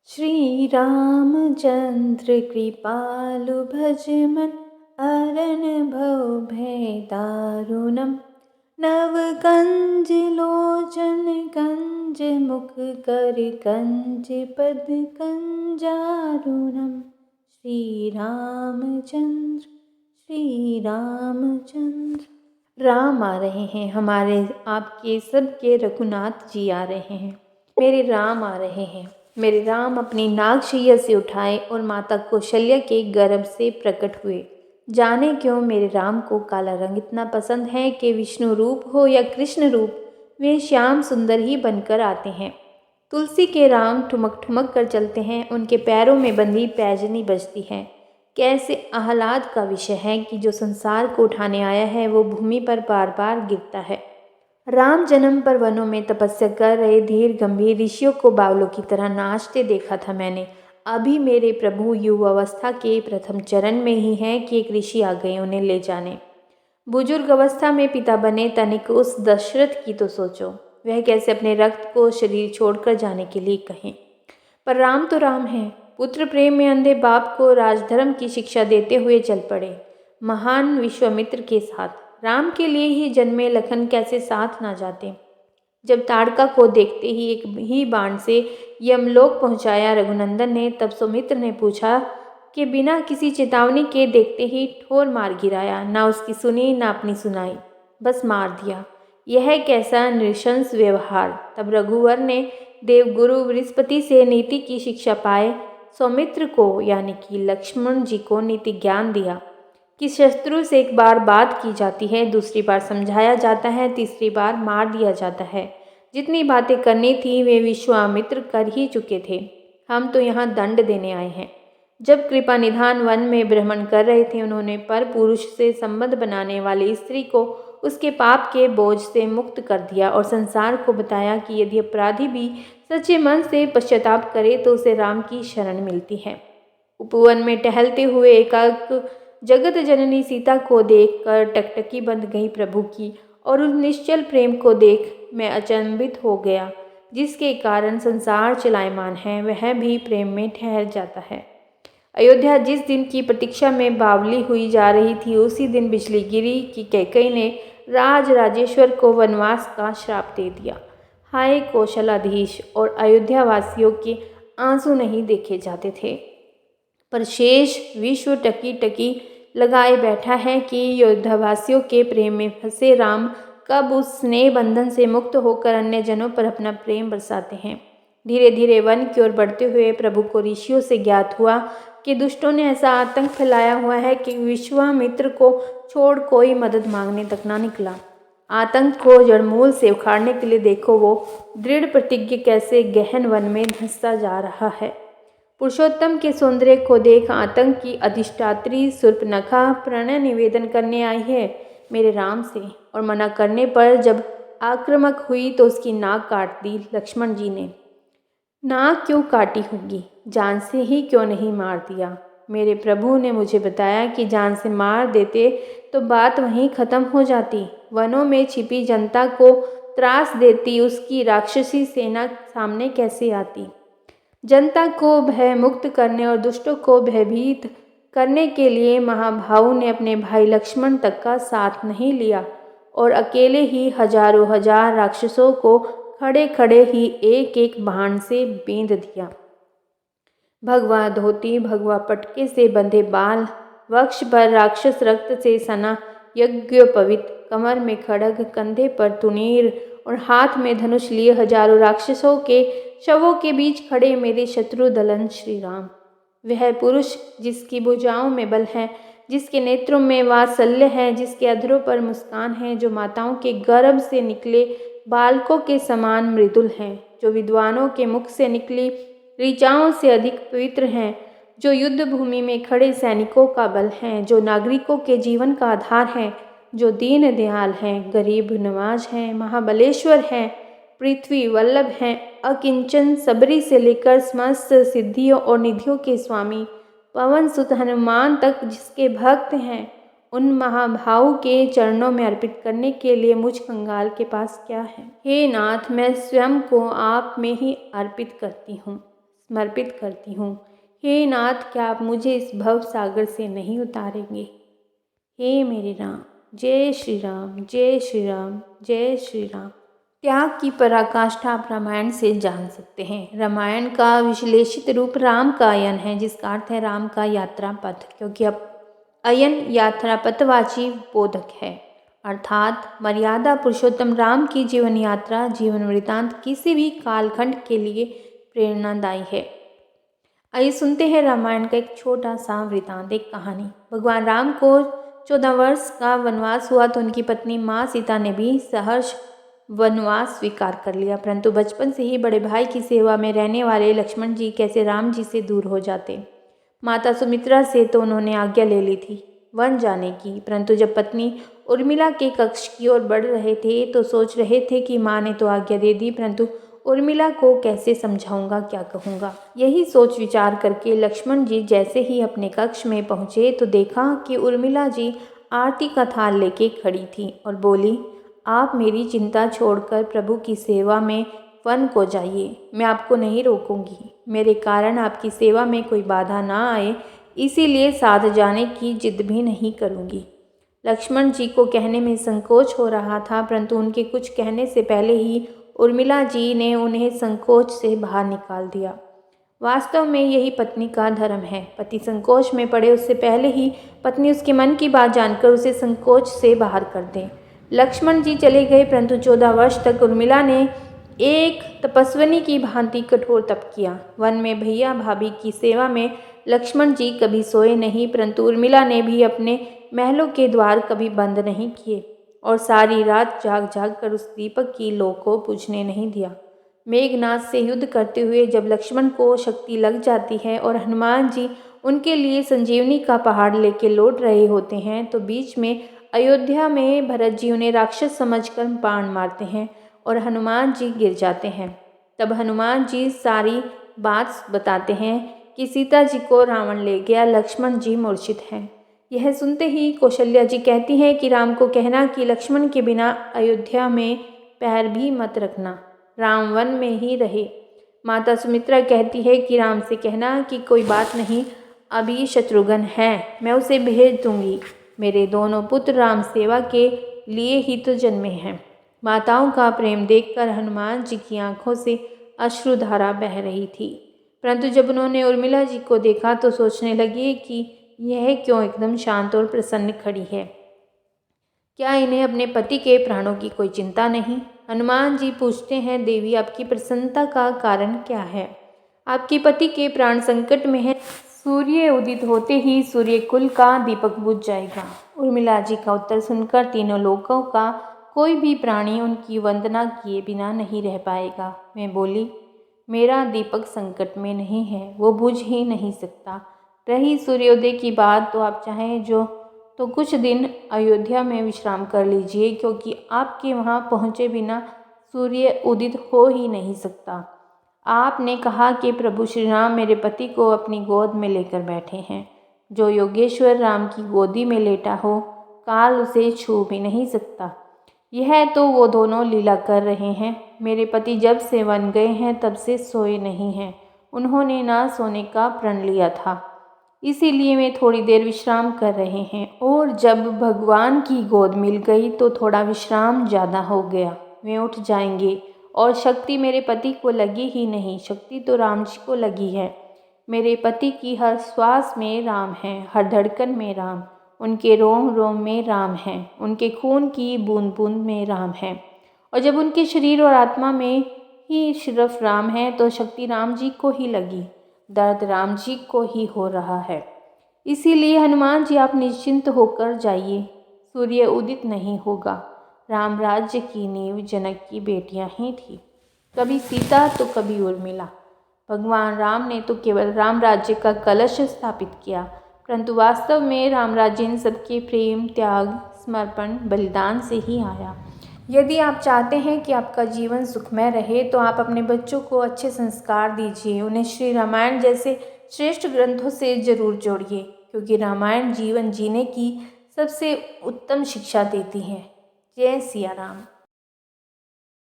श्री रामचंद्र कृपालु भजमन अरन भव भय दारुणम नव कंज लोचन कंज मुख कर कंज पद कंजारुणम। श्री रामचंद्र श्री रामचंद्र। राम आ रहे हैं, हमारे आपके सबके रघुनाथ जी आ रहे हैं। मेरे राम आ रहे हैं। मेरे राम अपनी नागशैया से उठाए और माता कौशल्या के गर्भ से प्रकट हुए। जाने क्यों मेरे राम को काला रंग इतना पसंद है कि विष्णु रूप हो या कृष्ण रूप, वे श्याम सुंदर ही बनकर आते हैं। तुलसी के राम ठुमक ठुमक कर चलते हैं, उनके पैरों में बंधी पैजनी बजती है। कैसे आह्लाद का विषय है कि जो संसार को उठाने आया है वो भूमि पर बार बार गिरता है। राम जन्म पर वनों में तपस्या कर रहे धीर गंभीर ऋषियों को बावलों की तरह नाचते देखा था मैंने। अभी मेरे प्रभु युवावस्था के प्रथम चरण में ही हैं कि एक ऋषि आ गए उन्हें ले जाने। बुजुर्ग अवस्था में पिता बने तनिक उस दशरथ की तो सोचो, वह कैसे अपने रक्त को शरीर छोड़कर जाने के लिए कहें। पर राम तो राम हैं। पुत्र प्रेम में अंधे बाप को राजधर्म की शिक्षा देते हुए चल पड़े, महान विश्वामित्र के साथ। राम के लिए ही जन्मे लखन कैसे साथ ना जाते। जब ताड़का को देखते ही एक ही बाण से यमलोक पहुंचाया रघुनंदन ने, तब सुमित्र ने पूछा कि बिना किसी चेतावनी के देखते ही ठोर मार गिराया, ना उसकी सुनी ना अपनी सुनाई, बस मार दिया। यह कैसा नृशंस व्यवहार। तब रघुवर ने देवगुरु बृहस्पति से नीति की शिक्षा पाए सौमित्र को यानी कि लक्ष्मण जी को नीति ज्ञान दिया कि शत्रु से एक बार बात की जाती है, दूसरी बार समझाया जाता है, तीसरी बार मार दिया जाता है। जितनी बातें करनी थी वे विश्वामित्र कर ही चुके थे, हम तो यहाँ दंड देने आए हैं। जब कृपा निधान वन में भ्रमण कर रहे थे, उन्होंने पर पुरुष से संबंध बनाने वाली स्त्री को उसके पाप के बोझ से मुक्त कर दिया और संसार को बताया कि यदि अपराधी भी सच्चे मन से पश्चाताप करे तो उसे राम की शरण मिलती है। उपवन में टहलते हुए एकाक जगत जननी सीता को देखकर टकटकी बंद गई प्रभु की, और उस निश्चल प्रेम को देख मैं अचंभित हो गया। जिसके कारण संसार चलायमान है वह भी प्रेम में ठहर जाता है। अयोध्या जिस दिन की प्रतीक्षा में बावली हुई जा रही थी, उसी दिन बिजली गिरी कि कैकेयी ने राज राजेश्वर को वनवास का श्राप दे दिया। हाय कौशलाधीश और अयोध्या वासियों के आंसू नहीं देखे जाते थे, पर शेष विश्व टकी टकी लगाए बैठा है कि अयोध्यावासियों के प्रेम में फंसे राम कब उस स्नेह बंधन से मुक्त होकर अन्य जनों पर अपना प्रेम बरसाते हैं। धीरे धीरे वन की ओर बढ़ते हुए प्रभु को ऋषियों से ज्ञात हुआ कि दुष्टों ने ऐसा आतंक फैलाया हुआ है कि विश्वामित्र को छोड़ कोई मदद मांगने तक ना निकला। आतंक को जड़मूल से उखाड़ने के लिए देखो वो दृढ़ प्रतिज्ञ कैसे गहन वन में धंसता जा रहा है। पुरुषोत्तम के सौंदर्य को देख आतंक की अधिष्ठात्री शूर्पणखा प्रणय निवेदन करने आई है मेरे राम से, और मना करने पर जब आक्रामक हुई तो उसकी नाक काट दी लक्ष्मण जी ने। नाक क्यों काटी होगी, जान से ही क्यों नहीं मार दिया। मेरे प्रभु ने मुझे बताया कि जान से मार देते तो बात वहीं खत्म हो जाती। वनों में छिपी जनता को त्रास देती उसकी राक्षसी सेना सामने कैसे आती। जनता को भय मुक्त करने और दुष्टों को भयभीत करने के लिए महाभाव ने अपने भाई लक्ष्मण तक का साथ नहीं लिया और अकेले ही हजारों हजार राक्षसों को खड़े खड़े ही एक एक बाण से बींध दिया। भगवा धोती, भगवा पटके से बंधे बाल, वक्ष पर राक्षस रक्त से सना यज्ञोपवीत, कमर में खड्ग, कंधे पर तुनीर और हाथ में धनुष लिए हजारों राक्षसों के शवों के बीच खड़े मेरे शत्रु दलन श्री राम। वह पुरुष जिसकी भुजाओं में बल है, जिसके नेत्रों में वात्सल्य है, जिसके अधरों पर मुस्कान है, जो माताओं के गर्भ से निकले बालकों के समान मृदुल हैं, जो विद्वानों के मुख से निकली ऋचाओं से अधिक पवित्र हैं, जो युद्ध भूमि में खड़े सैनिकों का बल हैं, जो नागरिकों के जीवन का आधार हैं, जो दीन दयाल हैं, गरीब नवाज हैं, महाबलेश्वर हैं, पृथ्वी वल्लभ हैं, अकिंचन सबरी से लेकर समस्त सिद्धियों और निधियों के स्वामी पवन सुत हनुमान तक जिसके भक्त हैं, उन महाभाव के चरणों में अर्पित करने के लिए मुझ कंगाल के पास क्या है। हे नाथ, मैं स्वयं को आप में ही अर्पित करती हूँ। समर्पित करती हूँ। हे नाथ, क्या आप मुझे इस भव सागर से नहीं उतारेंगे? हे मेरे राम, जय श्री राम, जय श्री राम, जय श्री राम। त्याग की पराकाष्ठा आप रामायण से जान सकते हैं। रामायण का विश्लेषित रूप राम का अयन है, जिसका अर्थ है राम का यात्रा पथ, क्योंकि अब अयन यात्रा पथवाची बोधक है, अर्थात मर्यादा पुरुषोत्तम राम की जीवन यात्रा, जीवन वृत्तांत किसी भी कालखंड के लिए प्रेरणादायी है। आइए सुनते हैं रामायण का एक छोटा सा वृत्तांत, एक कहानी। भगवान राम को 14 वर्ष का वनवास हुआ तो उनकी पत्नी माँ सीता ने भी सहर्ष वनवास स्वीकार कर लिया, परंतु बचपन से ही बड़े भाई की सेवा में रहने वाले लक्ष्मण जी कैसे राम जी से दूर हो जाते। माता सुमित्रा से तो उन्होंने आज्ञा ले ली थी वन जाने की, परंतु जब पत्नी उर्मिला के कक्ष की ओर बढ़ रहे थे तो सोच रहे थे कि माँ ने तो आज्ञा दे दी, परंतु उर्मिला को कैसे समझाऊंगा, क्या कहूँगा। यही सोच विचार करके लक्ष्मण जी जैसे ही अपने कक्ष में पहुँचे तो देखा कि उर्मिला जी आरती का थाल लेके खड़ी थी और बोली, आप मेरी चिंता छोड़कर प्रभु की सेवा में वन को जाइए, मैं आपको नहीं रोकूंगी। मेरे कारण आपकी सेवा में कोई बाधा ना आए, इसीलिए साथ जाने की जिद भी नहीं करूंगी। लक्ष्मण जी को कहने में संकोच हो रहा था, परंतु उनके कुछ कहने से पहले ही उर्मिला जी ने उन्हें संकोच से बाहर निकाल दिया। वास्तव में यही पत्नी का धर्म है। पति संकोच में पड़े उससे पहले ही पत्नी उसके मन की बात जानकर उसे संकोच से बाहर कर दे। लक्ष्मण जी चले गए, परंतु 14 वर्ष तक उर्मिला ने एक तपस्विनी की भांति कठोर तप किया। वन में भैया भाभी की सेवा में लक्ष्मण जी कभी सोए नहीं, परंतु उर्मिला ने भी अपने महलों के द्वार कभी बंद नहीं किए और सारी रात जाग जाग कर उस दीपक की लौ को बुझने नहीं दिया। मेघनाद से युद्ध करते हुए जब लक्ष्मण को शक्ति लग जाती है और हनुमान जी उनके लिए संजीवनी का पहाड़ लेके लौट रहे होते हैं, तो बीच में अयोध्या में भरत जी उन्हें राक्षस समझकर बाण मारते हैं और हनुमान जी गिर जाते हैं। तब हनुमान जी सारी बात बताते हैं कि सीता जी को रावण ले गया, लक्ष्मण जी मूर्छित हैं। यह सुनते ही कौशल्या जी कहती हैं कि राम को कहना कि लक्ष्मण के बिना अयोध्या में पैर भी मत रखना, राम वन में ही रहे। माता सुमित्रा कहती है कि राम से कहना कि कोई बात नहीं, अभी शत्रुघ्न है, मैं उसे भेज दूंगी। मेरे दोनों पुत्र राम सेवा के लिए ही तो जन्मे हैं। माताओं का प्रेम देखकर हनुमान जी की आंखों से अश्रुधारा बह रही थी, परंतु जब उन्होंने उर्मिला जी को देखा तो सोचने लगी कि यह क्यों एकदम शांत और प्रसन्न खड़ी है। क्या इन्हें अपने पति के प्राणों की कोई चिंता नहीं? हनुमान जी पूछते हैं, देवी आपकी प्रसन्नता का कारण क्या है? आपके पति के प्राण संकट में है, सूर्य उदित होते ही सूर्य कुल का दीपक बुझ जाएगा। उर्मिला जी का उत्तर सुनकर तीनों लोकों का कोई भी प्राणी उनकी वंदना किए बिना नहीं रह पाएगा। मैं बोली, मेरा दीपक संकट में नहीं है, वो बुझ ही नहीं सकता। रही सूर्योदय की बात, तो आप चाहें तो कुछ दिन अयोध्या में विश्राम कर लीजिए, क्योंकि आपके वहाँ पहुँचे बिना सूर्य उदित हो ही नहीं सकता। आपने कहा कि प्रभु श्री राम मेरे पति को अपनी गोद में लेकर बैठे हैं। जो योगेश्वर राम की गोदी में लेटा हो, काल उसे छू भी नहीं सकता। यह तो वो दोनों लीला कर रहे हैं। मेरे पति जब से वन गए हैं तब से सोए नहीं हैं। उन्होंने ना सोने का प्रण लिया था, इसीलिए वे थोड़ी देर विश्राम कर रहे हैं, और जब भगवान की गोद मिल गई तो थोड़ा विश्राम ज़्यादा हो गया। वे उठ जाएंगे, और शक्ति मेरे पति को लगी ही नहीं, शक्ति तो राम जी को लगी है। मेरे पति की हर श्वास में राम है, हर धड़कन में राम, उनके रोम रोम में राम है, उनके खून की बूंद बूंद में राम है। और जब उनके शरीर और आत्मा में ही सिर्फ राम है तो शक्ति राम जी को ही लगी, दर्द राम जी को ही हो रहा है। इसीलिए हनुमान जी आप निश्चिंत होकर जाइए, सूर्य उदित नहीं होगा। राम राज्य की नींव जनक की बेटियां ही थी, कभी सीता तो कभी उर्मिला। भगवान राम ने तो केवल राम राज्य का कलश स्थापित किया, परंतु वास्तव में राम राज्य इन सबके प्रेम, त्याग, समर्पण, बलिदान से ही आया। यदि आप चाहते हैं कि आपका जीवन सुखमय रहे तो आप अपने बच्चों को अच्छे संस्कार दीजिए, उन्हें श्री रामायण जैसे श्रेष्ठ ग्रंथों से जरूर जोड़िए, क्योंकि रामायण जीवन जीने की सबसे उत्तम शिक्षा देती है। जय सिया राम।